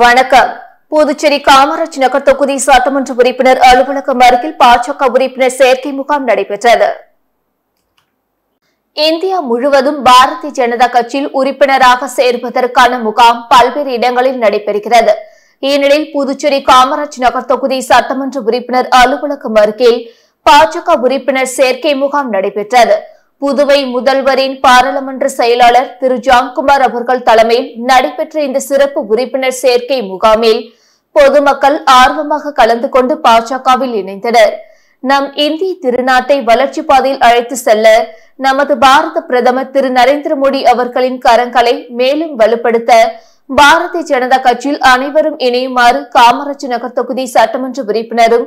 வணக்கம். புதுச்சேரி காமராஜ் நகர் தொகுதி சட்டமன்ற உறுப்பினர் அலுவலகம் அருகில் பாஜக உறுப்பினர் சேர்க்கை முகாம் நடைபெற்றது. இந்தியா முழுவதும் பாரதிய ஜனதா கட்சியில் உறுப்பினராக சேர்வதற்கான முகாம் பல்வேறு இடங்களில் நடைபெறுகிறது. இந்நிலையில் புதுச்சேரி காமராஜ் நகர் தொகுதி சட்டமன்ற உறுப்பினர் அலுவலகம் அருகில் பாஜக உறுப்பினர் சேர்க்கை முகாம் நடைபெற்றது. புதுவை முதல்வரின் பாராளுமன்ற செயலாளர் திரு ஜான்குமார் அவர்கள் தலைமையில் நடைபெற்ற இந்த சிறப்பு உறுப்பினர் சேர்க்கை முகாமில் பொதுமக்கள் ஆர்வமாக கலந்து கொண்டு பாஜகவில் இணைந்தனர். நம் இந்திய திருநாட்டை வளர்ச்சி பாதையில் அழைத்து செல்ல நமது பாரத பிரதமர் திரு நரேந்திர மோடி அவர்களின் கரங்களை மேலும் வலுப்படுத்த பாரதிய ஜனதா கட்சியில் அனைவரும் இணையுமாறு காமராஜ் நகர் தொகுதி சட்டமன்ற உறுப்பினரும்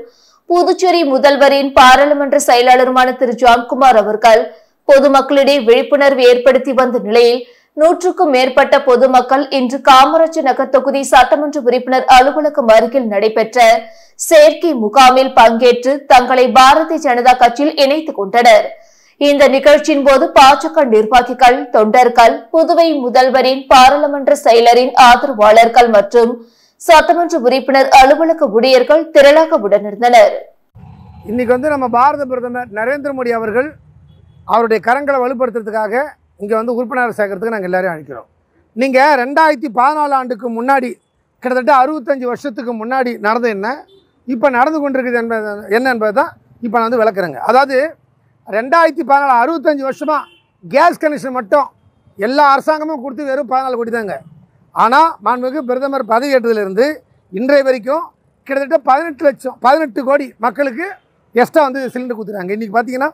புதுச்சேரி முதல்வரின் பாராளுமன்ற செயலாளருமான திரு ஜான்குமார் அவர்கள் பொதுமக்களிடையே விழிப்புணர்வு ஏற்படுத்தி வந்த நிலையில் 100க்கும் மேற்பட்ட பொதுமக்கள் இன்று காமராஜ் நகர் தொகுதி சட்டமன்ற உறுப்பினர் அலுவலகம் அருகில் நடைபெற்ற சேர்க்கை முகாமில் பங்கேற்று தங்களை பாரதிய ஜனதா கட்சியில் இணைத்துக் கொண்டனர். இந்த நிகழ்ச்சியின் போது பாஜக நிர்வாகிகள், தொண்டர்கள், புதுவை முதல்வரின் பாராளுமன்ற செயலரின் ஆதரவாளர்கள் மற்றும் சட்டமன்ற உறுப்பினர் அலுவலக ஊழியர்கள் திரளாக உடனிருந்தனர். இன்னைக்கு நம்ம பாரத பிரதமர் நரேந்திர மோடி அவர்கள் அவருடைய கரங்களை வலுப்படுத்துறதுக்காக இங்கே உறுப்பினர் சேர்க்கறதுக்கு நாங்கள் எல்லாரையும் அழைக்கிறோம். நீங்கள் 2014 ஆண்டுக்கு முன்னாடி கிட்டத்தட்ட 65 வருஷத்துக்கு முன்னாடி நடந்தது என்ன, இப்போ நடந்து கொண்டிருக்குது என்ன என்பது தான் இப்போ நான் விளக்குறேங்க. அதாவது 2014 65 வருஷமாக கேஸ் கனெக்ஷன் மட்டும் எல்லா அரசாங்கமும் கொடுத்து வெறும் 14 கோடி தாங்க. ஆனால் மாண்புமிகு பிரதமர் பதவியேற்றதிலிருந்து இன்றைய வரைக்கும் கிட்டத்தட்ட 18 கோடி மக்களுக்கு எக்ஸ்ட்ரா சிலிண்டர் கொடுத்துறாங்க. இன்றைக்கி பார்த்தீங்கன்னா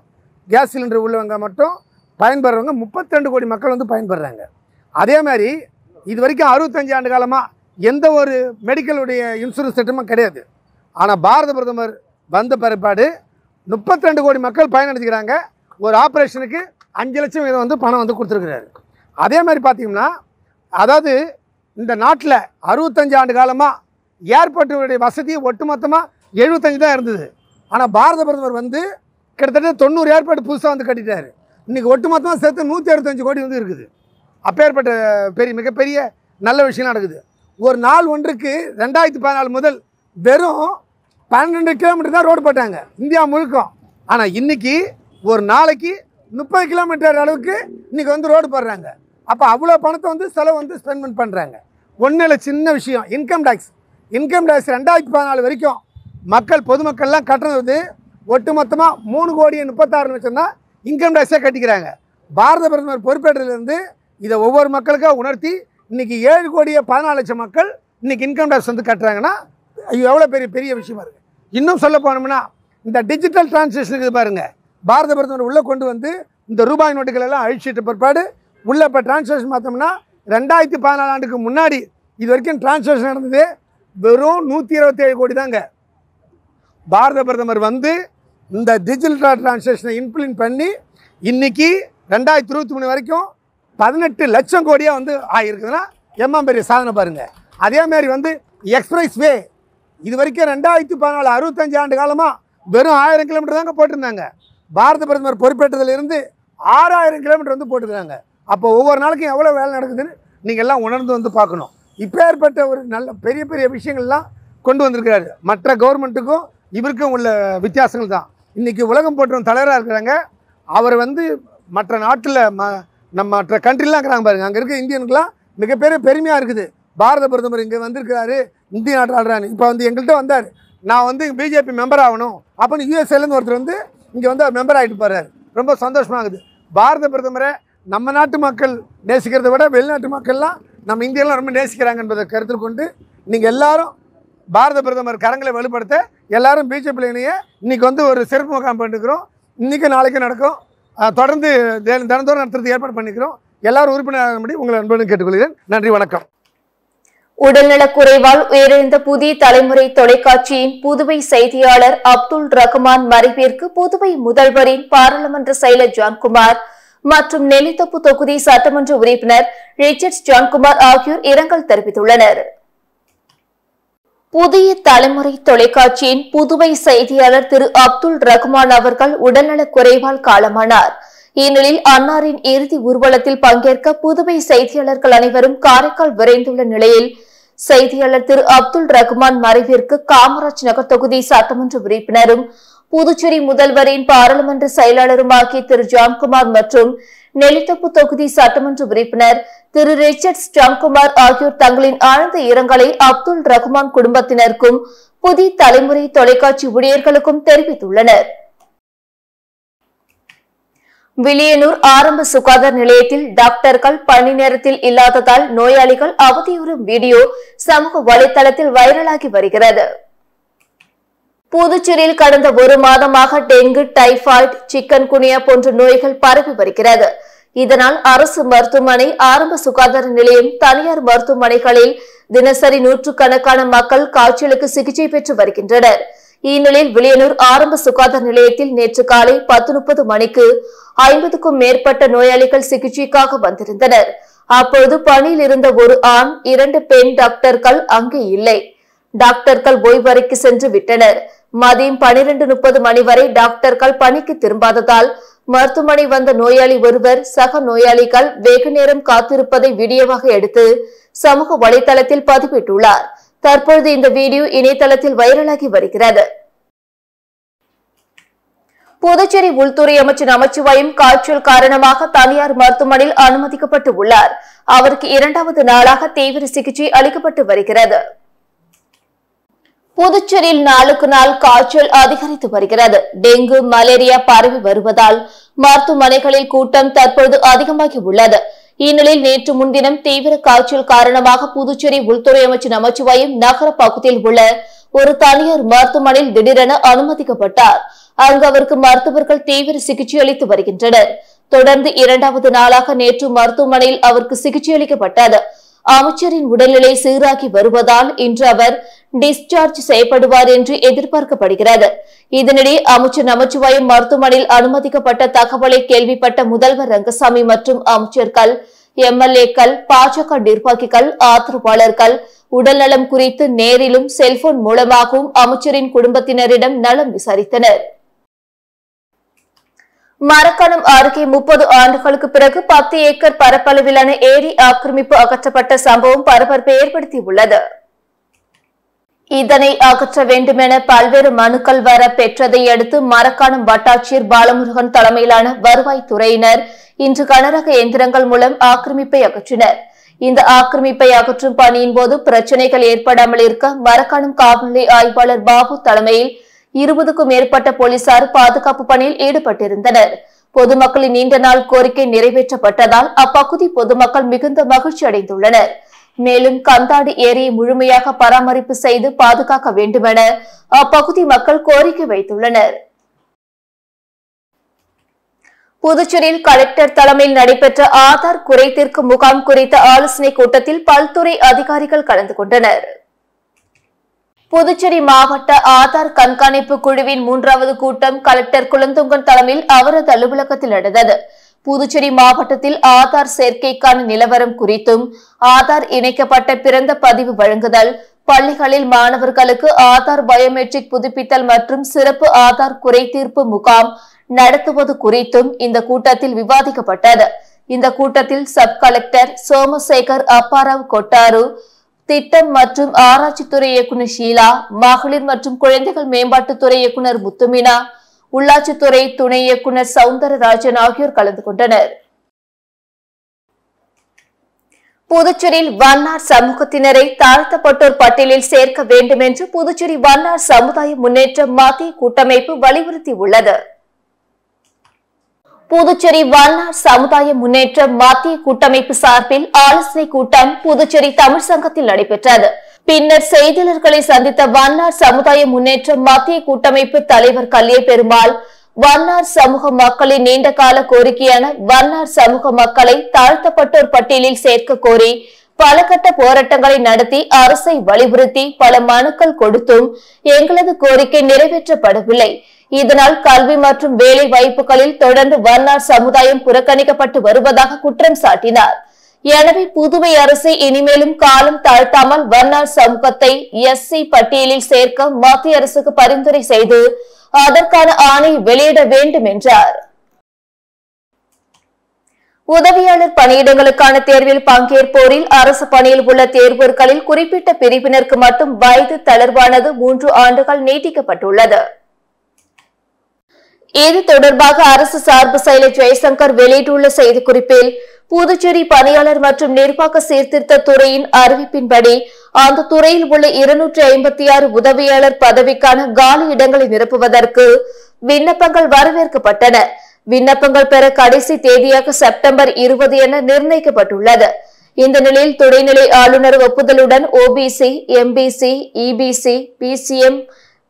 கேஸ் சிலிண்டர் உள்ளவங்க மட்டும் பயன்படுறவங்க 32 கோடி மக்கள் பயன்படுறாங்க. அதே மாதிரி இது வரைக்கும் 65 ஆண்டு காலமாக எந்த ஒரு மெடிக்கலுடைய இன்சூரன்ஸ் திட்டமும் கிடையாது. ஆனால் பாரத பிரதமர் வந்த பிற்பாடு 32 கோடி மக்கள் பயனடைஞ்சுக்கிறாங்க. ஒரு ஆப்ரேஷனுக்கு 5 லட்சம் வீதம் பணம் கொடுத்துருக்குறாரு. அதே மாதிரி பார்த்திங்கன்னா, அதாவது இந்த நாட்டில் 65 ஆண்டு காலமாக ஏர்போர்ட்டுடைய வசதி ஒட்டுமொத்தமாக 75 தான் இருந்தது. ஆனால் பாரத பிரதமர் கிட்டத்தட்ட 90 ஏர்போர்ட் புதுசாக கட்டிட்டார். இன்றைக்கி ஒட்டுமொத்தமாக சேர்த்து 165 கோடி இருக்குது. அப்பேற்பட்ட மிகப்பெரிய நல்ல விஷயம் நடக்குது. ஒரு நாள் ஒன்றுக்கு 2014 முதல் வெறும் 12 கிலோமீட்டர் தான் ரோடு போட்டாங்க இந்தியா முழுக்கம். ஆனால் இன்றைக்கி ஒரு நாளைக்கு 30 கிலோமீட்டர் அளவுக்கு இன்றைக்கி ரோடு போடுறாங்க. அப்போ அவ்வளோ பணத்தை செலவு ஸ்பெண்ட் பண்ணுறாங்க. ஒன்றும் இல்லை, சின்ன விஷயம், இன்கம் டேக்ஸ் 2014 வரைக்கும் பொதுமக்கள்லாம் கட்டுறது ஒட்டுமொத்தமாக 3,36,00,000 தான் இன்கம் டேக்ஸே கட்டிக்கிறாங்க. பாரத பிரதமர் பொறுப்பேற்றதுலேருந்து இதை ஒவ்வொரு மக்களுக்காக உணர்த்தி இன்றைக்கி 7,14,00,000 மக்கள் இன்றைக்கி இன்கம் டேக்ஸ் கட்டுறாங்கன்னா எவ்வளோ பெரிய விஷயமா இருக்குது. இன்னும் சொல்ல போனோம்னா, இந்த டிஜிட்டல் டிரான்சாக்ஷனுக்கு பாருங்கள், பாரத பிரதமர் உள்ளே கொண்டு இந்த ரூபாய் நோட்டுகள் எல்லாம் அழிச்சிட்ட பிற்பாடு உள்ளே இப்போ டிரான்சாக்ஷன் பார்த்தோம்னா 2014 ஆண்டுக்கு முன்னாடி இது வரைக்கும் டிரான்சாக்ஷன் நடந்தது வெறும் 127 கோடி தாங்க. பாரத பிரதமர் இந்த டிஜிட்டல் டிரான்சாக்ஷனை இம்ப்ளிமெண்ட் பண்ணி இன்றைக்கி 2023 வரைக்கும் 18 லட்சம் கோடியாக ஆகிருக்குதுன்னா பெரிய சாதனை பாருங்கள். அதேமாதிரி எக்ஸ்பிரஸ் வே இது வரைக்கும் 2014 65 ஆண்டு காலமாக வெறும் 1000 கிலோமீட்டர் தாங்க போட்டிருந்தாங்க. பாரத பிரதமர் பொறுப்பேற்றதிலிருந்து 6000 கிலோமீட்டர் போட்டுருக்காங்க. அப்போ ஒவ்வொரு நாளைக்கும் எவ்வளோ வேலை நடக்குதுன்னு நீங்கள் எல்லாம் உணர்ந்து பார்க்கணும். இப்போ ஏற்பட்ட ஒரு நல்ல பெரிய விஷயங்கள்லாம் கொண்டு வந்திருக்கிறாரு. மற்ற கவர்மெண்ட்டுக்கும் இவருக்கும் உள்ள வித்தியாசங்கள் தான். இன்றைக்கி உலகம் போற்றும் தலைவராக இருக்கிறாங்க. அவர் மற்ற நாட்டில் மற்ற கண்ட்ரிலாம் இருக்கிறாங்க பாருங்கள், அங்கே இருக்க இந்தியனுக்கெலாம் மிகப்பெரிய பெருமையாக இருக்குது. பாரத பிரதமர் இங்கே வந்திருக்கிறாரு, இந்திய நாட்டில் ஆடுறாரு. இப்போ எங்கள்கிட்ட வந்தார், நான் பிஜேபி மெம்பர் ஆகணும் அப்படின்னு யூஎஸ்ஏலேருந்து ஒருத்தர் இங்கே மெம்பர் ஆகிட்டு போகிறார். ரொம்ப சந்தோஷமாகுது. பாரத பிரதமரை நம்ம நாட்டு மக்கள் நேசிக்கிறத விட வெளிநாட்டு மக்கள்லாம் நம்ம இந்தியாலாம் ரொம்ப நேசிக்கிறாங்க என்பதை கருத்தில் கொண்டு நீங்கள் எல்லாரும் பாரத பிரதமர் கரங்களை வலுப்படுத்த எல்லாரும் பிஜேபியில் இணைய இன்றைக்கி ஒரு சிறப்பு முகாம் பண்ணிக்கிறோம். இன்றைக்கி நாளைக்கு நடக்கும். தொடர்ந்து தினந்தோறும் நடத்துறது ஏற்பாடு பண்ணிக்கிறோம். எல்லாரும் உறுப்பினராகும்படி உங்களை அன்புடன் கேட்டுக்கொள்கிறேன். நன்றி, வணக்கம். உடல்நலக் குறைவால் உயிரிழந்த புதிய தலைமுறை தொலைக்காட்சியின் புதுவை செய்தியாளர் அப்துல் ரஹ்மான் மறைவிற்கு புதுவை முதல்வரின் பாராளுமன்ற செயலர் ஜான்குமார் மற்றும் நெல்லித்தோப்பு தொகுதி சட்டமன்ற உறுப்பினர் ரிச்சர்ட்ஸ் ஜான்குமார் ஆகியோர் இரங்கல் தெரிவித்துள்ளனர். புதிய தலைமுறை தொலைக்காட்சியின் புதுவை செய்தியாளர் திரு அப்துல் ரஹ்மான் அவர்கள் உடல்நலக் குறைவால் காலமானார். இந்நிலையில் அன்னாரின் இறுதி ஊர்வலத்தில் பங்கேற்க புதுவை செய்தியாளர்கள் அனைவரும் காரைக்கால் விரைந்துள்ள நிலையில் செய்தியாளர் திரு அப்துல் ரகுமான் மறைவிற்கு காமராஜ் நகர் தொகுதி சட்டமன்ற உறுப்பினரும் புதுச்சேரி முதல்வரின் பாராளுமன்ற செயலாளருமாகிய திரு ஜான்குமார் மற்றும் நெல்லித்தோப்பு தொகுதி சட்டமன்ற உறுப்பினர் திரு ரிச்சர்ட்ஸ் ஜான்குமார் ஆகியோர் தங்களின் ஆழ்ந்த இரங்கலை அப்துல் ரகுமான் குடும்பத்தினருக்கும் புதிய தலைமுறை தொலைக்காட்சி ஊழியர்களுக்கும் தெரிவித்துள்ளனர். வில்லியனூர் ஆரம்ப சுகாதார நிலையத்தில் டாக்டர்கள் பணி நேரத்தில் இல்லாததால் நோயாளிகள் அவதியுறும் வீடியோ சமூக வலைதளத்தில் வைரலாகி வருகிறது. புதுச்சேரியில் கடந்த ஒரு மாதமாக டெங்கு, டைபாய்டு, சிக்கன் குனியா போன்ற நோய்கள் பரவி வருகிறது. இதனால் அரசு மருத்துவமனை, ஆரம்ப சுகாதார நிலையம், தனியார் மருத்துவமனைகளில் தினசரி நூற்றுக்கணக்கான மக்கள் காய்ச்சலுக்கு சிகிச்சை பெற்று வருகின்றனர். இந்நிலையில் வில்லியனூர் ஆரம்ப சுகாதார நிலையத்தில் நேற்று காலை 10:30 மணிக்கு 50க்கும் மேற்பட்ட நோயாளிகள் சிகிச்சைக்காக வந்திருந்தனர். அப்போது பணியில் இருந்த ஒரு ஆண், 2 பெண் டாக்டர்கள் அங்கே இல்லை. டாக்டர்கள் ஓய்வறைக்கு சென்று விட்டனர். மதியம் 12:30 மணி வரை டாக்டர்கள் பணிக்கு திரும்பாததால் மருத்துவமனை வந்த நோயாளி ஒருவர் சக நோயாளிகள் வெகு நேரம் காத்திருப்பதை வீடியோவாக எடுத்து சமூக வலைதளத்தில் பதிவிட்டுள்ளார். தற்பொழுது இந்த வீடியோ இணையதளத்தில் வைரலாகி வருகிறது. புதுச்சேரி உள்துறை அமைச்சர் நமச்சிவாயம் காய்ச்சல் காரணமாக தனியார் மருத்துவமனையில் அனுமதிக்கப்பட்டு உள்ளார். அவருக்கு 2வது நாளாக தீவிர சிகிச்சை அளிக்கப்பட்டு வருகிறது. புதுச்சேரியில் நாளுக்கு நாள் காய்ச்சல் அதிகரித்து வருகிறது. டெங்கு, மலேரியா பரவி வருவதால் மருத்துவமனைகளில் கூட்டம் தற்போது அதிகமாகி உள்ளது. இந்நிலையில் நேற்று முன்தினம் தீவிர காய்ச்சல் காரணமாக புதுச்சேரி உள்துறை அமைச்சர் நமச்சிவாயம் நகர பகுதியில் உள்ள ஒரு தனியார் மருத்துவமனையில் திடீரென அனுமதிக்கப்பட்டார். அங்கு அவருக்கு மருத்துவர்கள் தீவிர சிகிச்சை அளித்து வருகின்றனர். தொடர்ந்து 2வது நாளாக நேற்று மருத்துவமனையில் அவருக்கு சிகிச்சை அளிக்கப்பட்டது. அமைச்சரின் உடல்நிலை சீராகி வருவதால் இன்று அவர் டிஸ்சார்ஜ் செய்யப்படுவார் என்று எதிர்பார்க்கப்படுகிறது. இதனிடையே அமைச்சர் நமச்சிவாயம் மருத்துவமனையில் அனுமதிக்கப்பட்ட தகவலை கேள்விப்பட்ட முதல்வர் ரங்கசாமி மற்றும் அமைச்சர்கள், எம்எல்ஏக்கள், பாஜக நிர்வாகிகள், ஆதரவாளர்கள் உடல்நலம் குறித்து நேரிலும் செல்போன் மூலமாகவும் அமைச்சரின் குடும்பத்தினரிடம் நலம் விசாரித்தனர். மரக்காணம் அருகே 30 ஆண்டுகளுக்கு பிறகு 10 ஏக்கர் பரப்பளவிலான ஏரி ஆக்கிரமிப்பு அகற்றப்பட்ட சம்பவம் பரபரப்பை ஏற்படுத்தியுள்ளது. இதனை அகற்ற வேண்டுமென பல்வேறு மனுக்கள் வர பெற்றதை அடுத்து மரக்காணம் வட்டாட்சியர் பாலமுருகன் தலைமையிலான வருவாய்த்துறையினர் இன்று கனரக எந்திரங்கள் மூலம் ஆக்கிரமிப்பை அகற்றினர். இந்த ஆக்கிரமிப்பை அகற்றும் பணியின் போது பிரச்சினைகள் ஏற்படாமல் இருக்க மரக்காணம் காவல்நிலைய ஆய்வாளர் பாபு தலைமையில் 20க்கும் மேற்பட்ட போலீசார் பாதுகாப்பு பணியில் ஈடுபட்டிருந்தனர். பொதுமக்களின் நீண்ட நாள் கோரிக்கை நிறைவேற்றப்பட்டதால் அப்பகுதி பொதுமக்கள் மிகுந்த மகிழ்ச்சி அடைந்துள்ளனர். மேலும் கந்தாடி ஏரியை முழுமையாக பராமரிப்பு செய்து பாதுகாக்க வேண்டுமென அப்பகுதி மக்கள் கோரிக்கை வைத்துள்ளனர். புதுச்சேரியில் கலெக்டர் தலைமையில் நடைபெற்ற ஆதார் குறைதீர்க்கும் முகாம் குறித்த ஆலோசனைக் கூட்டத்தில் பல்துறை அதிகாரிகள் கலந்து கொண்டனர். புதுச்சேரி மாவட்ட ஆதார் கண்காணிப்பு குழுவின் 3வது கூட்டம் கலெக்டர் குலந்துங்கன் தலைமையில் அவரது அலுவலகத்தில் நடந்தது. புதுச்சேரி மாவட்டத்தில் ஆதார் சேர்க்கைக்கான நிலவரம் குறித்தும், ஆதார் இணைக்கப்பட்ட பிறந்த பதிவு வழங்குதல், பள்ளிகளில் மாணவர்களுக்கு ஆதார் பயோமெட்ரிக் புதுப்பித்தல் மற்றும் சிறப்பு ஆதார் குறைதீர்ப்பு முகாம் நடத்துவது குறித்தும் இந்த கூட்டத்தில் விவாதிக்கப்பட்டது. இந்த கூட்டத்தில் சப் கலெக்டர் சோமசேகர் அப்பாராவ் கொட்டாரு, திட்டம் மற்றும் ஆராய்ச்சித்துறை இயக்குநர் ஷீலா, மகளிர் மற்றும் குழந்தைகள் மேம்பாட்டுத்துறை இயக்குநர் முத்துமீனா, உள்ளாட்சித்துறை துணை இயக்குநர் சவுந்தரராஜன் ஆகியோர் கலந்து கொண்டனர். புதுச்சேரியில் வண்ணார் சமூகத்தினரை தாழ்த்தப்பட்டோர் பட்டியலில் சேர்க்க வேண்டும் என்று புதுச்சேரி வண்ணார் சமுதாய முன்னேற்ற மத்திய கூட்டமைப்பு வலியுறுத்தியுள்ளது. புதுச்சேரி வண்ணார் சமுதாய முன்னேற்ற மத்திய கூட்டமைப்பு சார்பில் ஆலோசனை கூட்டம் புதுச்சேரி தமிழ் சங்கத்தில் நடைபெற்றது. பின்னர் செய்தியாளர்களை சந்தித்த வண்ணார் சமுதாய முன்னேற்ற மத்திய கூட்டமைப்பு தலைவர் கல்லிய பெருமாள், வண்ணார் சமூக மக்களின் நீண்டகால கோரிக்கையான வண்ணார் சமூக மக்களை தாழ்த்தப்பட்டோர் பட்டியலில் சேர்க்க கோரி பல கட்ட போராட்டங்களை நடத்தி அரசை வலியுறுத்தி பல மனுக்கள் கொடுத்தும் எங்களது கோரிக்கை நிறைவேற்றப்படவில்லை. இதனால் கல்வி மற்றும் வேலை வாய்ப்புகளில் தொடர்ந்து வண்ணார் சமுதாயம் புறக்கணிக்கப்பட்டு வருவதாக குற்றம் சாட்டினார். எனவே புதுவை அரசு இனிமேலும் காலம் தாழ்த்தாமல் வண்ணார் சமூகத்தை எஸ்சி பட்டியலில் சேர்க்க மத்திய அரசுக்கு பரிந்துரை செய்து அதற்கான ஆணை வெளியிட வேண்டும் என்றார். உதவியாளர் பணியிடங்களுக்கான தேர்வில் பங்கேற்போரில் அரசு பணியில் உள்ள தேர்வர்களில் குறிப்பிட்ட பிரிவினருக்கு மட்டும் வயது தளர்வானது 3 ஆண்டுகள் நீட்டிக்கப்பட்டுள்ளது. இது தொடர்பாக அரசு சார்பு செயலர் ஜெய்சங்கர் வெளியிட்டுள்ள செய்திக்குறிப்பில், புதுச்சேரி பணியாளர் மற்றும் நிர்வாக சீர்திருத்த துறையின் அறிவிப்பின்படி அந்த துறையில் உள்ள 256 உதவியாளர் பதவிக்கான காலி இடங்களை நிரப்புவதற்கு விண்ணப்பங்கள் வரவேற்கப்பட்டன. விண்ணப்பங்கள் பெற கடைசி தேதியாக செப்டம்பர் 20 என நிர்ணயிக்கப்பட்டுள்ளது. இந்த நிலையில் துணைநிலை ஆளுநர் ஒப்புதலுடன் ஓபிசி, எம்பிசி, இபிசி, பிசிஎம்,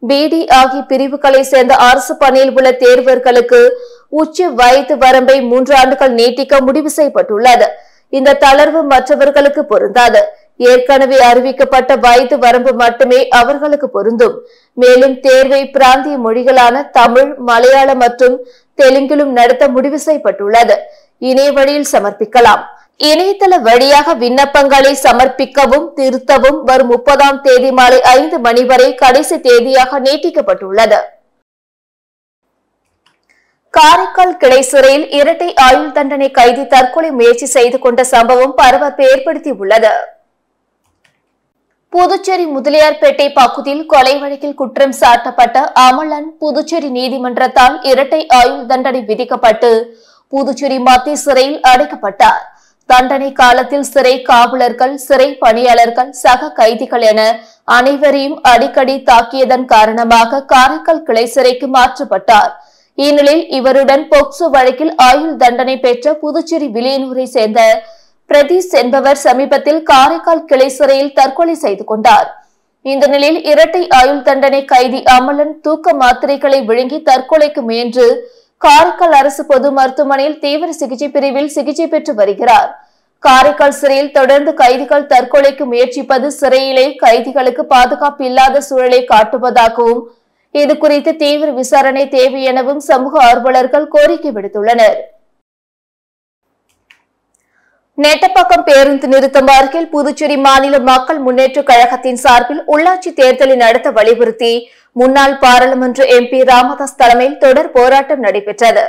பிடி ஆகிய பிரிவுகளை சேர்ந்த அரசு பணியில் உள்ள தேர்வர்களுக்கு உச்ச வயது வரம்பை 3 ஆண்டுகள் நீட்டிக்க முடிவு செய்யப்பட்டுள்ளது. இந்த தளர்வு மற்றவர்களுக்கு பொருந்தாது. ஏற்கனவே அறிவிக்கப்பட்ட வயது வரம்பு மட்டுமே அவர்களுக்கு பொருந்தும். மேலும் தேர்வை பிராந்திய மொழிகளான தமிழ், மலையாளம் மற்றும் தெலுங்கிலும் நடத்த முடிவு செய்யப்பட்டுள்ளது. இணைய வழியில் சமர்ப்பிக்கலாம். இணையதள வழியாக விண்ணப்பங்களை சமர்ப்பிக்கவும் திருத்தவும் வரும் 30ஆம் தேதி மாலை 5 மணி வரை கடைசி தேதியாக நீட்டிக்கப்பட்டுள்ளது. காரைக்கால் கிளை சிறையில் இரட்டை ஆயுள் தண்டனை கைதி தற்கொலை முயற்சி செய்து கொண்ட சம்பவம் பரபரப்பை ஏற்படுத்தியுள்ளது. புதுச்சேரி முதலியார்பேட்டை பகுதியில் கொலை வழக்கில் குற்றம் சாட்டப்பட்ட அமலன் புதுச்சேரி நீதிமன்றத்தால் இரட்டை ஆயுள் தண்டனை விதிக்கப்பட்டு புதுச்சேரி மத்திய சிறையில் அடைக்கப்பட்டார். தண்டனை காலத்தில் சிறை காவலர்கள், சிறை பணியாளர்கள், சக கைதிகள் என அனைவரையும் அடிக்கடி தாக்கியதன் காரணமாக காரைக்கால் கிளை சிறைக்கு மாற்றப்பட்டார். இந்நிலையில் இவருடன் போக்சோ வழக்கில் ஆயுள் தண்டனை பெற்ற புதுச்சேரி வில்லியனூரை சேர்ந்த பிரதீஷ் என்பவர் சமீபத்தில் காரைக்கால் கிளை சிறையில் தற்கொலை செய்து கொண்டார். இந்த நிலையில் இரட்டை ஆயுள் தண்டனை கைதி அமலன் தூக்க மாத்திரைகளை விழுங்கி தற்கொலைக்கு முயன்று காரைக்கால் அரசு பொது மருத்துவமனையில் தீவிர சிகிச்சை பிரிவில் சிகிச்சை பெற்று வருகிறார். காரைக்கால் சிறையில் தொடர்ந்து கைதிகள் தற்கொலைக்கு முயற்சிப்பது சிறையிலே கைதிகளுக்கு பாதுகாப்பு இல்லாத சூழலை காட்டுவதாகவும் இதுகுறித்து தீவிர விசாரணை தேவை எனவும் சமூக ஆர்வலர்கள் கோரிக்கை விடுத்துள்ளனர். நெட்டப்பாக்கம் பேருந்து நிறுத்தம் அருகில் புதுச்சேரி மாநில மக்கள் முன்னேற்ற கழகத்தின் சார்பில் உள்ளாட்சி தேர்தலை நடத்த வலியுறுத்தி முன்னாள் பாராளுமன்ற எம்பி ராமதாஸ் தலைமையில் தொடர் போராட்டம் நடைபெற்றது.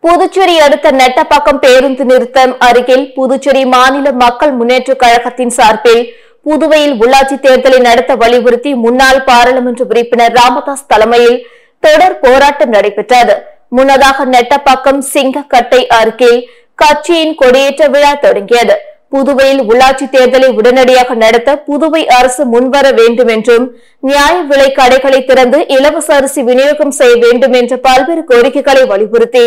புதுச்சேரி அடுத்த நெட்டப்பாக்கம் பேருந்து நிறுத்தம் அருகில் புதுச்சேரி மாநில மக்கள் முன்னேற்ற கழகத்தின் சார்பில் புதுவையில் உள்ளாட்சி தேர்தலை நடத்த வலியுறுத்தி முன்னாள் பாராளுமன்ற உறுப்பினர் ராமதாஸ் தலைமையில் தொடர் போராட்டம் நடைபெற்றது. முன்னதாக நெட்டப்பாக்கம் சிங்கக்கட்டை அருகில் கட்சியின் கொடியேற்ற விழா தொடங்கியது. புதுவையில் உள்ளாட்சி தேர்தலை உடனடியாக நடத்த புதுவை அரசு முன்வர வேண்டும் என்றும் நியாய விலை கடைகளை திறந்து இலவச அரிசி விநியோகம் செய்ய வேண்டும் என்ற பல்வேறு கோரிக்கைகளை வலியுறுத்தி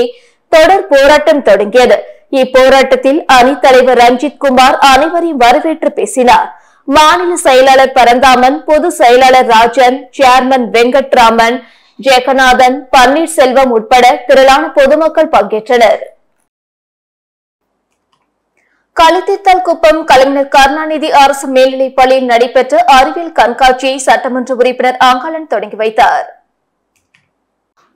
தொடர் போராட்டம் தொடங்கியது. இப்போராட்டத்தில் அணித் தலைவர் ரஞ்சித் குமார் அனைவரையும் வரவேற்று பேசினார். மாநில செயலாளர் பரந்தாமன், பொது செயலாளர் ராஜன், சேர்மன் வெங்கட்ராமன், ஜெகநாதன், பன்னீர்செல்வம் உட்பட திரளான பொதுமக்கள் பங்கேற்றனர். களித்தித்தல் குப்பம் கலைஞர் கருணாநிதி அரசு மேல்நிலைப் பள்ளியில் நடைபெற்ற அறிவியல் கண்காட்சியை சட்டமன்ற உறுப்பினர் அங்காளன் தொடங்கி வைத்தார்.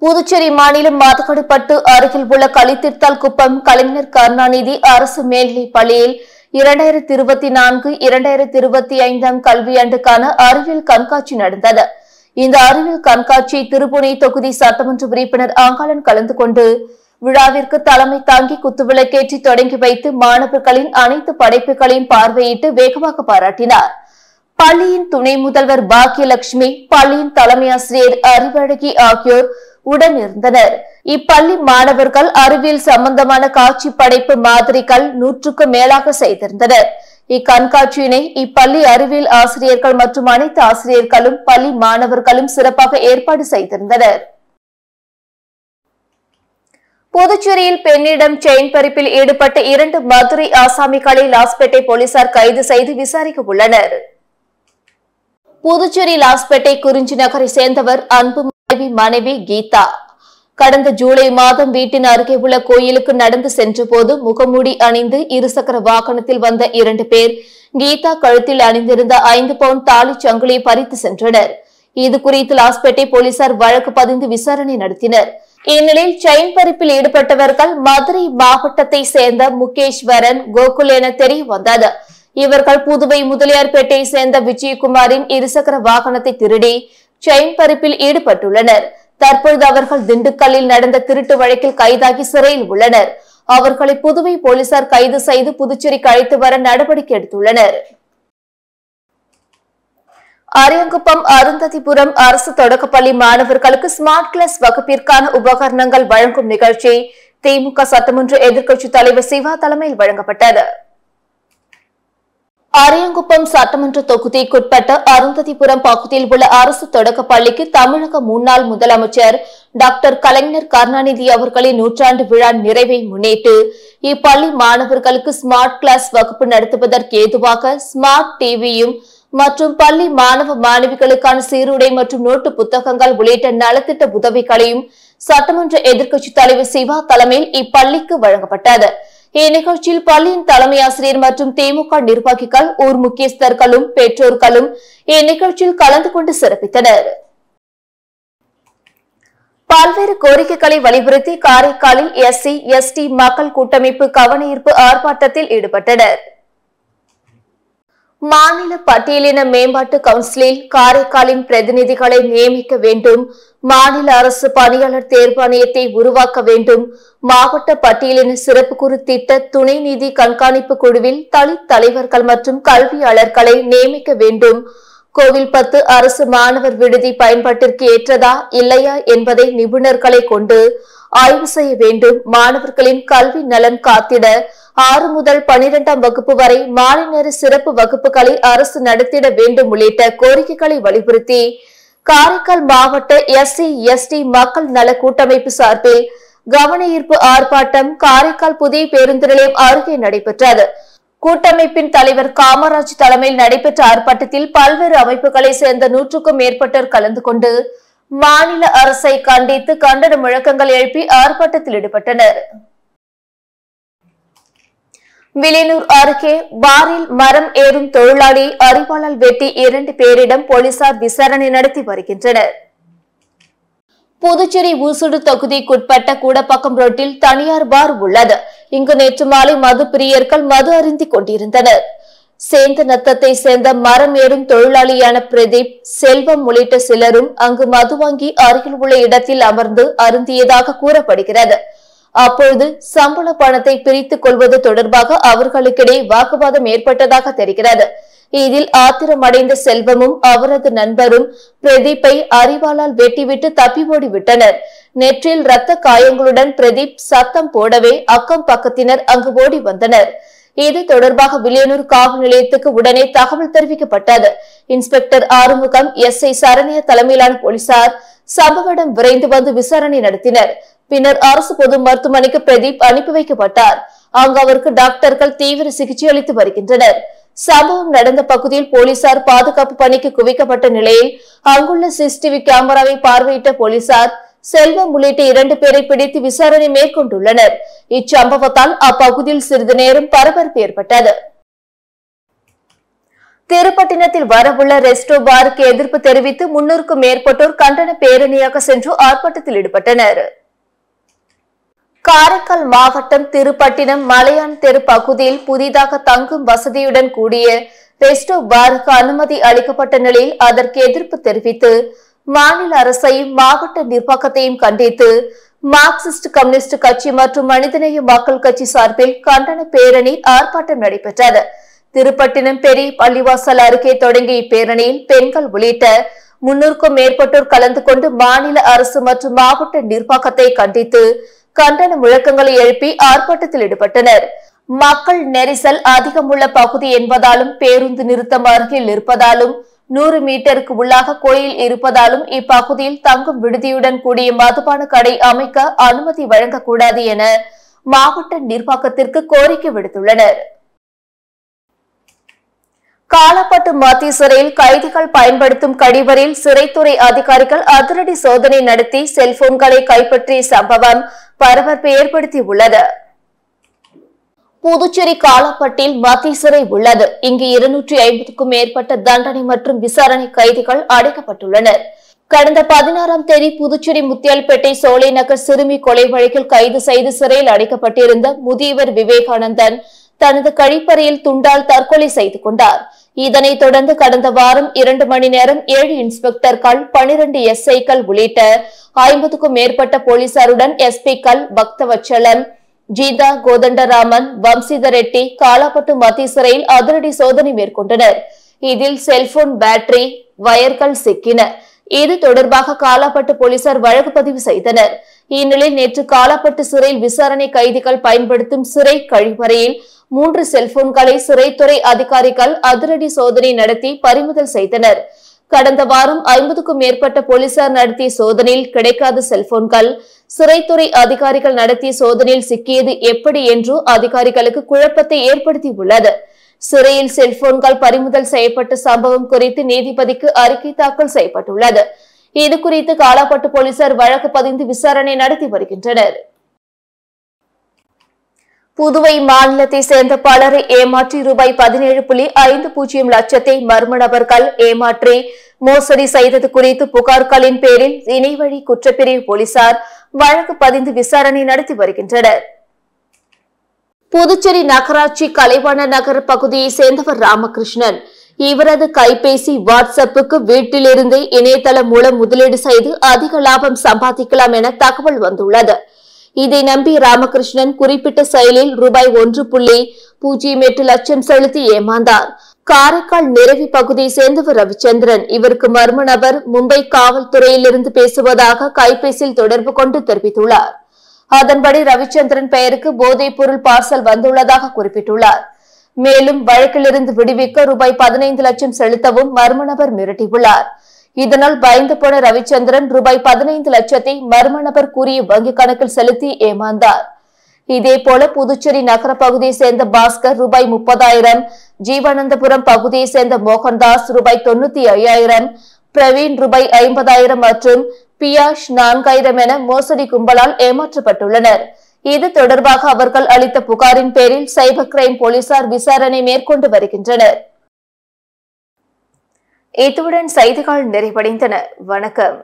புதுச்சேரி மாநிலம் மாதக்கடுப்பட்டு அருகில் உள்ள களித்தித்தல் குப்பம் கலைஞர் கருணாநிதி அரசு மேல்நிலைப் பள்ளியில் 2024-2025 கல்வியாண்டுக்கான அறிவியல் கண்காட்சி நடந்தது. இந்த அறிவியல் கண்காட்சியை திருப்புனை தொகுதி சட்டமன்ற உறுப்பினர் அங்காளன் கலந்து கொண்டு விழாவிற்கு தலைமை தாங்கி குத்துவிளக்கேற்றி தொடங்கி வைத்து மாணவர்களின் அனைத்து படைப்புகளையும் பார்வையிட்டு வேகமாக பாராட்டினார். பள்ளியின் துணை முதல்வர் பாக்கியலட்சுமி, பள்ளியின் தலைமை ஆசிரியர் அறிவழகி ஆகியோர் உடன் இருந்தனர். இப்பள்ளி மாணவர்கள் அறிவியல் சம்பந்தமான காட்சி படைப்பு மாதிரிகள் 100க்கும் மேலாக செய்திருந்தனர். இக்கண்காட்சியினை இப்பள்ளி அறிவியல் ஆசிரியர்கள் மற்றும் அனைத்து ஆசிரியர்களும் பள்ளி மாணவர்களும் சிறப்பாக ஏற்பாடு செய்திருந்தனர். புதுச்சேரியில் பெண்ணிடம் செயின் பறிப்பில் ஈடுபட்ட 2 மதுரை ஆசாமிகளை லாஸ்பேட்டை போலீசார் கைது செய்து விசாரிக்க உள்ளனர். புதுச்சேரி லாஸ்பேட்டை குறிஞ்சி நகரை சேர்ந்தவர் அன்பு மனைவி கீதா. கடந்த ஜூலை மாதம் வீட்டின் அருகே உள்ள கோயிலுக்கு நடந்து சென்றபோது முகமூடி அணிந்து இருசக்கர வாகனத்தில் வந்த 2 பேர் கீதா கழுத்தில் அணிந்திருந்த 5 பவுண்ட் தாலி சங்கிலியை பறித்து சென்றனர். இதுகுறித்து லாஸ்பேட்டை போலீசார் வழக்கு பதிந்து விசாரணை நடத்தினர். இந்நிலையில் செயின் பறிப்பில் ஈடுபட்டவர்கள் மதுரை மாவட்டத்தை சேர்ந்த முகேஸ்வரன், கோகுல் என தெரிய வந்தது. இவர்கள் புதுவை முதலியார்பேட்டையை சேர்ந்த விஜயகுமாரின் இருசக்கர வாகனத்தை திருடி செயின் பறிப்பில் ஈடுபட்டுள்ளனர். தற்பொழுது அவர்கள் திண்டுக்கல்லில் நடந்த திருட்டு வழக்கில் கைதாகி சிறையில் உள்ளனர். அவர்களை புதுவை போலீசார் கைது செய்து புதுச்சேரிக்கு அழைத்து வர நடவடிக்கை எடுத்துள்ளனர். அரியங்குப்பம் அருந்ததிபுரம் அரசு தொடக்கப்பள்ளி மாணவர்களுக்கு ஸ்மார்ட் கிளாஸ் வகுப்பிற்கான உபகரணங்கள் வழங்கும் நிகழ்ச்சி திமுக சட்டமன்ற எதிர்க்கட்சித் தலைவர் சிவா தலைமையில் வழங்கப்பட்டது. அரியங்குப்பம் சட்டமன்ற தொகுதிக்குட்பட்ட அருந்ததிபுரம் பகுதியில் உள்ள அரசு தொடக்கப்பள்ளிக்கு தமிழக முன்னாள் முதலமைச்சர் டாக்டர் கலைஞர் கருணாநிதி அவர்களின் 100ஆண்டு விழா நிறைவை முன்னிட்டு இப்பள்ளி மாணவர்களுக்கு ஸ்மார்ட் கிளாஸ் வகுப்பு நடத்துவதற்கு ஏதுவாக ஸ்மார்ட் டிவியும் மற்றும் பள்ளி மாணவ மாணவிகளுக்கான சீருடை மற்றும் நோட்டு புத்தகங்கள் உள்ளிட்ட நலத்திட்ட உதவிகளையும் சட்டமன்ற எதிர்க்கட்சித் தலைவர் சிவா தலைமையில் இப்பள்ளிக்கு வழங்கப்பட்டது. இந்நிகழ்ச்சியில் பள்ளியின் தலைமை ஆசிரியர் மற்றும் திமுக நிர்வாகிகள், ஊர் முக்கியஸ்தர்களும் பெற்றோர்களும் இந்நிகழ்ச்சியில் கலந்து கொண்டு சிறப்பித்தனர். பல்வேறு கோரிக்கைகளை வலியுறுத்தி காரைக்காலில் SC, ST மக்கள் கூட்டமைப்பு கவனஈர்ப்பு ஆர்ப்பாட்டத்தில் ஈடுபட்டனர். மாநில பட்டியலின மேம்பாட்டு கவுன்சிலில் காரைக்காலின் பிரதிநிதிகளை நியமிக்க வேண்டும், மாநில அரசு பணியாளர் தேர்வாணையத்தை உருவாக்க வேண்டும், மாவட்ட பட்டியலின சிறப்பு குறு திட்ட துணை நிதி கண்காணிப்பு குழுவில் தலித் தலைவர்கள் மற்றும் கல்வியாளர்களை நியமிக்க வேண்டும், கோவில்பத்து அரசு மாணவர் விடுதி பயன்பாட்டிற்கு ஏற்றதா இல்லையா என்பதை நிபுணர்களை கொண்டு ஆய்வு செய்ய வேண்டும், மாணவர்களின் கல்வி நலன் காத்திட 6 முதல் 12ஆம் வகுப்பு வரை மாலை நேர சிறப்பு வகுப்புகளை அரசு நடத்திட வேண்டும் உள்ளிட்ட கோரிக்கைகளை வலியுறுத்தி காரைக்கால் மாவட்ட SC, ST மக்கள் நல கூட்டமைப்பு சார்பில் கவன ஈர்ப்பு ஆர்ப்பாட்டம் காரைக்கால் புதிய பேருந்து நிலையம் அருகே நடைபெற்றது. கூட்டமைப்பின் தலைவர் காமராஜ் தலைமையில் நடைபெற்ற ஆர்ப்பாட்டத்தில் பல்வேறு அமைப்புகளை சேர்ந்த 100க்கும் மேற்பட்டோர் கலந்து கொண்டு மாநில அரசை கண்டித்து கண்டன முழக்கங்கள் எழுப்பி ஆர்ப்பாட்டத்தில் ஈடுபட்டனர். வில்லியனூர் அருகே பாரில் மரம் ஏறும் தொழிலாளி அரிவாளால் வெட்டி 2 பேரிடம் போலீசார் விசாரணை நடத்தி வருகின்றனர். புதுச்சேரி ஊசுடு தொகுதிக்குட்பட்ட கூடப்பாக்கம் ரோட்டில் தனியார் பார் உள்ளது. இங்கு நேற்று மாலை மது பிரியர்கள் மது அருந்திக் கொண்டிருந்தனர். சேந்த நத்தத்தை சேர்ந்த மரம் ஏறும் தொழிலாளியான பிரதீப், செல்வம் உள்ளிட்ட சிலரும் அங்கு மது வாங்கி அருகில் உள்ள இடத்தில் அமர்ந்து அருந்தியதாக கூறப்படுகிறது. அப்பொழுது சம்பள பணத்தை பிரித்துக் கொள்வது தொடர்பாக அவர்களுக்கிடையே வாக்குவாதம் ஏற்பட்டதாக தெரிகிறது. இதில் ஆத்திரமடைந்த செல்வமும் அவரது நண்பரும் பிரதீப்பை அரிவாளால் வெட்டிவிட்டு தப்பி ஓடிவிட்டனர். நெற்றில் ரத்த காயங்களுடன் பிரதீப் சத்தம் போடவே அக்கம் பக்கத்தினர் அங்கு ஓடி வந்தனர். இது தொடர்பாக வில்லியனூர் காவல் நிலையத்துக்கு உடனே தகவல் தெரிவிக்கப்பட்டது. இன்ஸ்பெக்டர் ஆறுமுகம், SI சரண்யா தலைமையிலான போலீசார் சம்பவ இடம் விரைந்து வந்து விசாரணை நடத்தினர். பின்னர் அரசு பொது மருத்துவமனைக்கு பிரதீப் அனுப்பி வைக்கப்பட்டார். அங்கு அவருக்கு டாக்டர்கள் தீவிர சிகிச்சை அளித்து வருகின்றனர். சம்பவம் நடந்த பகுதியில் போலீசார் பாதுகாப்பு பணிக்கு குவிக்கப்பட்ட நிலையில் அங்குள்ள CCTV கேமராவை பார்வையிட்ட போலீசார் செல்வம் உள்ளிட்ட 2 பேரை பிடித்து விசாரணை மேற்கொண்டுள்ளனர். இச்சம்பவத்தால் அப்பகுதியில் சிறிது நேரம் பரபரப்பு ஏற்பட்டது. திருப்பட்டினத்தில் வரவுள்ள ரெஸ்டோ பாருக்கு எதிர்ப்பு தெரிவித்து 300க்கும் மேற்பட்டோர் கண்டன பேரணியாக சென்று ஆர்ப்பாட்டத்தில் ஈடுபட்டனர். காரைக்கால் மாவட்டம் திருப்பட்டினம் மலையான் தெரு பகுதியில் புதிதாக தங்கும் வசதியுடன் கூடிய ரெஸ்டோ பாருக்கு அனுமதி அளிக்கப்பட்ட நிலையில் அதற்கு எதிர்ப்பு தெரிவித்து மாநில அரசையும் மாவட்ட நிர்வாகத்தையும் கண்டித்து மார்க்சிஸ்ட் கம்யூனிஸ்ட் கட்சி மற்றும் மனிதநேய மக்கள் கட்சி சார்பில் கண்டன பேரணி ஆர்ப்பாட்டம் நடைபெற்றது. திருப்பட்டினம் பெரிய பள்ளிவாசல் அருகே தொடங்கிய இப்பேரணியில் பெண்கள் உள்ளிட்ட 300க்கும் மேற்பட்டோர் கலந்து கொண்டு மாநில அரசு மற்றும் மாவட்ட நிர்வாகத்தை கண்டித்து கண்டன முழக்கங்களை எழுப்பி ஆர்ப்பாட்டத்தில் ஈடுபட்டனர். மக்கள் நெரிசல் அதிகம் உள்ள பகுதி என்பதாலும் பேருந்து நிறுத்தம் அருகில் இருப்பதாலும் 100 மீட்டருக்கு உள்ளாக கோயில் இருப்பதாலும் இப்பகுதியில் தங்கும் விடுதியுடன் கூடிய மதுபான கடை அமைக்க அனுமதி வழங்கக்கூடாது என மாவட்ட நிர்வாகத்திற்கு கோரிக்கை விடுத்துள்ளனர். காலாப்பட்டு மத்திய சிறையில் கைதிகள் பயன்படுத்தும் கழிவறையில் சிறைத்துறை அதிகாரிகள் அதிரடி சோதனை நடத்தி செல்போன்களை கைப்பற்றிய சம்பவம் பரபரப்பை ஏற்படுத்தியுள்ளது. புதுச்சேரி காலாப்பட்டில் மத்திய சிறை உள்ளது. இங்கு 250க்கும் மேற்பட்ட தண்டனை மற்றும் விசாரணை கைதிகள் அடைக்கப்பட்டுள்ளனர். கடந்த 16ஆம் தேதி புதுச்சேரி முத்தியால்பேட்டை சோலை நகர் சிறுமி கொலை வழக்கில் கைது செய்து சிறையில் அடைக்கப்பட்டிருந்த முதியவர் விவேகானந்தன் தனது கழிப்பறையில் துண்டால் தற்கொலை செய்து கொண்டார். இதனைத் தொடர்ந்து கடந்த வாரம் 2 மணி நேரம் 7 இன்ஸ்பெக்டர்கள், 12 SIக்கள் உள்ளிட்ட 50க்கும் மேற்பட்ட போலீசாருடன் SP-க்கள், பக்தவச்சலம், ஜீதா, கோதண்டராமன், வம்சிதர் ரெட்டி காலாப்பட்டு மத்திய சிறையில் அதிரடி சோதனை மேற்கொண்டனர். இதில் செல்போன், பேட்டரி, வயர்கள் சிக்கின. இது தொடர்பாக காலாப்பட்டு போலீசார் வழக்கு பதிவு செய்தனர். இந்நிலையில் நேற்று காலாப்பட்டு சிறையில் விசாரணை கைதிகள் பயன்படுத்தும் சிறை கழிவறையில் 3 செல்போன்களை சிறைத்துறை அதிகாரிகள் அதிரடி சோதனை நடத்தி பறிமுதல் செய்தனர். கடந்த வாரம் 50க்கும் மேற்பட்ட போலீசார் நடத்திய சோதனையில் கிடைக்காத செல்போன்கள் சிறைத்துறை அதிகாரிகள் நடத்திய சோதனையில் சிக்கியது எப்படி என்று அதிகாரிகளுக்கு குழப்பத்தை ஏற்படுத்தியுள்ளது. சிறையில் செல்போன்கள் பறிமுதல் செய்யப்பட்ட சம்பவம் குறித்து நீதிபதிக்கு அறிக்கை தாக்கல் செய்யப்பட்டுள்ளது. இதுகுறித்து காலாப்பட்டு போலீசார் வழக்கு பதிந்து விசாரணை நடத்தி வருகின்றனர். புதுவை மாநிலத்தை சேர்ந்த பலரை ஏமாற்றி ரூபாய் 17.50 லட்சத்தை மர்ம நபர்கள் ஏமாற்றி மோசடி செய்தது குறித்து புகார்களின் பேரில் இணையவழி குற்றப்பிரிவு போலீசார் வழக்கு பதிந்து விசாரணை நடத்தி வருகின்றனர். புதுச்சேரி நகராட்சி கலைவாண நகர் பகுதியை சேர்ந்தவர் ராமகிருஷ்ணன். இவரது கைபேசி, வாட்ஸ்அப்புக்கு வீட்டிலிருந்தே இணையதளம் மூலம் முதலீடு செய்து அதிக லாபம் சம்பாதிக்கலாம் என தகவல் வந்துள்ளது. இதை நம்பி ராமகிருஷ்ணன் குறிப்பிட்ட செயலில் ரூபாய் 1.08 லட்சம் செலுத்தி ஏமாந்தார். காரைக்கால் நிரவி பகுதியை சேர்ந்தவர் ரவிச்சந்திரன். இவருக்கு மர்ம நபர் மும்பை காவல்துறையிலிருந்து பேசுவதாக கைபேசியில் தொடர்பு கொண்டு தெரிவித்துள்ளார். அதன்படி ரவிச்சந்திரன் பெயருக்கு போதைப் பொருள் பார்சல் வந்துள்ளதாக குறிப்பிட்டுள்ளார். மேலும் வழக்கிலிருந்து விடுவிக்க ரூபாய் 15 லட்சம் செலுத்தவும் மர்ம நபர் மிரட்டியுள்ளார். இதனால் பயந்து போன ரவிச்சந்திரன் ரூபாய் 15 லட்சத்தை மர்ம நபர் கூறிய வங்கிக் கணக்கில் செலுத்தி ஏமாந்தார். இதேபோல புதுச்சேரி நகர பகுதியை சேர்ந்த பாஸ்கர் ரூபாய் 30,000, ஜீவானந்தபுரம் பகுதியை சேர்ந்த மோகன்தாஸ் ரூபாய் 95,000, பிரவீன் ரூபாய் 50,000 மற்றும் பியாஷ் 4,000 என மோசடி கும்பலால் ஏமாற்றப்பட்டுள்ளனர். இது தொடர்பாக அவர்கள் அளித்த புகாரின் பேரில் சைபர் கிரைம் போலீசார் விசாரணை மேற்கொண்டு வருகின்றனர். இத்துடன் செய்திகள் நிறைவடைந்தன. வணக்கம்.